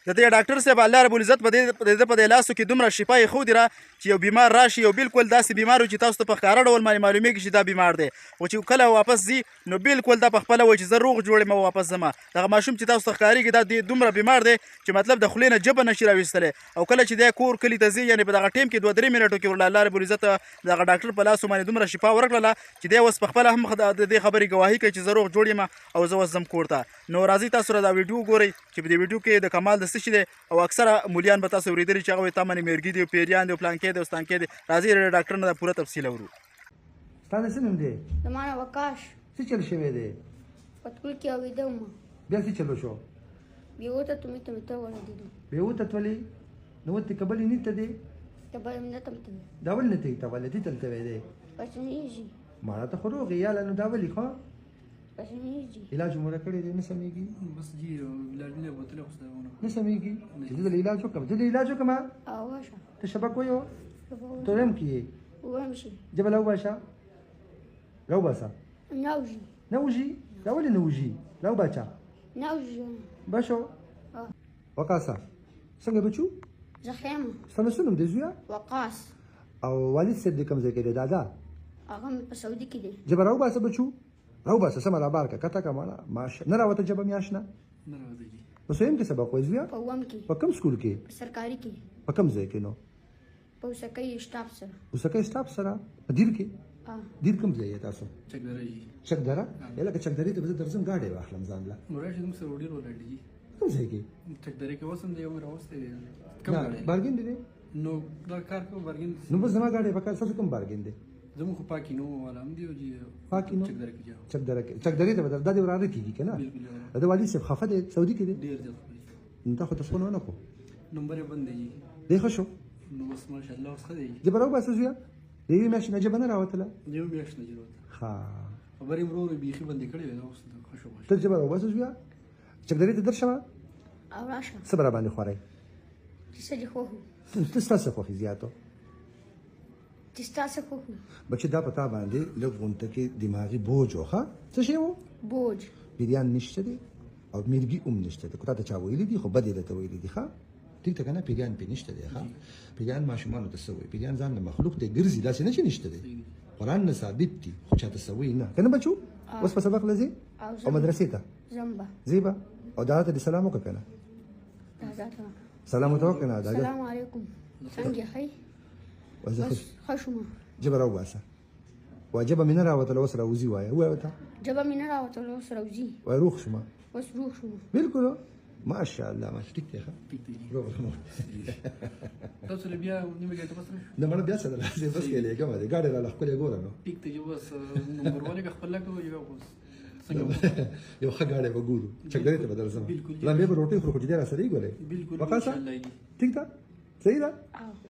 د دې ډاکټر صاحب الله رب العزت په دې لاسو کې دومره شفا یې ښودي را چې یو بیمار راشي یو بالکل داسې بیمار و چې تاسو ته په ښکاره ډول باندې معلومیږي چې دا بیمار دی خو چې کله واپس ځي نو بالکل دا په خپله وایي چې زه روغ جوړ یم او واپس ځم دغه ماشوم چې تاسو ته ښکارېږي دا دومره بیمار دی چې مطلب د خولې نه ژبه نشي راویستلی او کله چې دی کور کلي ته ځي یعنې په دغه ټیم کې 2-3 منټو کې ورله الله رب العزت دغه ډاکټر په لاسو باندې دومره شفا ورکړله چې دی اوس په خپله هم د دې خبرې ګواهي کوي چې زه روغ جوړ یم او زه اوس ځم کور ته نو راځئ تاسو را دا ویډیو وګورئ چې په دې ویډیو کې د کمال د څه شي دی او اکثره مولیان به تاسو اورېدلي چې هغه وایي تا باندې مېرګي دی پیریان دی پلانکې دی استانکې دی راځئ د ډاکټر نه دا پوره تفصیل اورو ستا د څه نوم دی زما نوم وقاش څه چل شوی دی په سکول کې اورېده وم بیا څه چلو شو بېوته مې ته ولګېدم بې وتتولې نو ورته کبلې نه ته دی ته به مې نه تم ته دا ولې نه ته ته ولې دې تلته وی دی پسنېږي ماړه ته خو روغ یې یاله نو دا ولې خو پسنېږي علاج مو کړی دی نه سمېږي بس جی علاج نه بوتل خو ستونه نه سمېږي چې د علاج وکم زه د علاج وکم او واشه ته شبک ویو ته هم کی وهم شي جبل او باشا لو باسا نوجي نوجي لا ولې نوجي لو باچا نوجي باشو وقاسا څنګه بچو زخيمه ستنه سنم دی زویا وقاص او والد صاحب د کوم ځای کې دی دادا هغه مې په سعودي کې دی جبل او باسا بچو او باسا سم را بارکه کته کماله ماش نه راوته جبه میاشنه نه راځي جی نو سیم کې سبق وای زویا په وم کې په کوم سکول کې په سرکاري کې په کوم ځای کې نو په وسکۍ شټاپ سره وسکه سټاپ سره دیر کې اه دیر کوم ځای تاسو چک درې چک درا یلکه چک درې ته به درځم گاډي واخلم ځان لا مراد دې سره وړي ولاړ دي کوم ځای کې چک درې کې وسم دی عمر اوسته کم بارګین دي نو دا کار کو برګین نو بس زما گاډي پکا څه کوم بارګین دي زمو خو پاکي نو ولا هم دی جی پاکي نو چک درې کې جاو چک درا چک درې ته بدل د دې وراره کیږي کنه بالکل د والی صاحب خفه دي سعودي کې دي ډیر ځل نو تاسو تاسو نه کو نمبر بند دی دی خو شو نو بس ماشاء الله اوس خدي جبرو بس زویا دی مې شنه جبنه راوتله یو میاش نه جوړ ها خبرې مرور بيخي بند کړي نو اوس خوشو ته جبرو بس زویا چک درې ته درشمه او راشه صبر باندې خورای چې څه دي خو ته ستاسو خو زیاتو چې ستاسو خو بچی دا پتا باندې لږ کې دماغي بوج وخه څه شی وو بوج بیریان نشته دی او میرګي نشته دی کوته چا ویلي دي خو بده ده ته ویلي دي ښا ټیک ته کنه پیګان پې نشته دی ښا پیګان ماشومان ته سوي پیګان ځان له مخلوق ته ګرځي داسې نه چې نشته دی قران نه ثابت دي خو چا ته سوي نه کنه بچو اوس په سبق لذي او مدرسې ته زمبا زیبا او دا ته سلام وکړه سلام وکړه دا السلام علیکم څنګه هي وزه خشمه جبر او واسه واجب من راوته لو سره وزي وایا وته جبه مې نه راوتلو سره وځي وای روح شما بس روح شو بالکل ما شاء الله ما ټیک دی ښه ټیک دی روح شما تاسو له بیا نیمه ګټه پسره نه مړ بیا څه ده زه بس کې لګم دا ګاډي را خپل ګورم نو ټیک دی یو بس نمبر ولې خپل کو یو بس څنګه یو ښه ګاډي وګورو چې ګاډي ته بدل زما بالکل لا مې به روټي خورو چې دا سره یې ګورې بالکل وقاسه ماشاء الله ټیک ده صحیح ده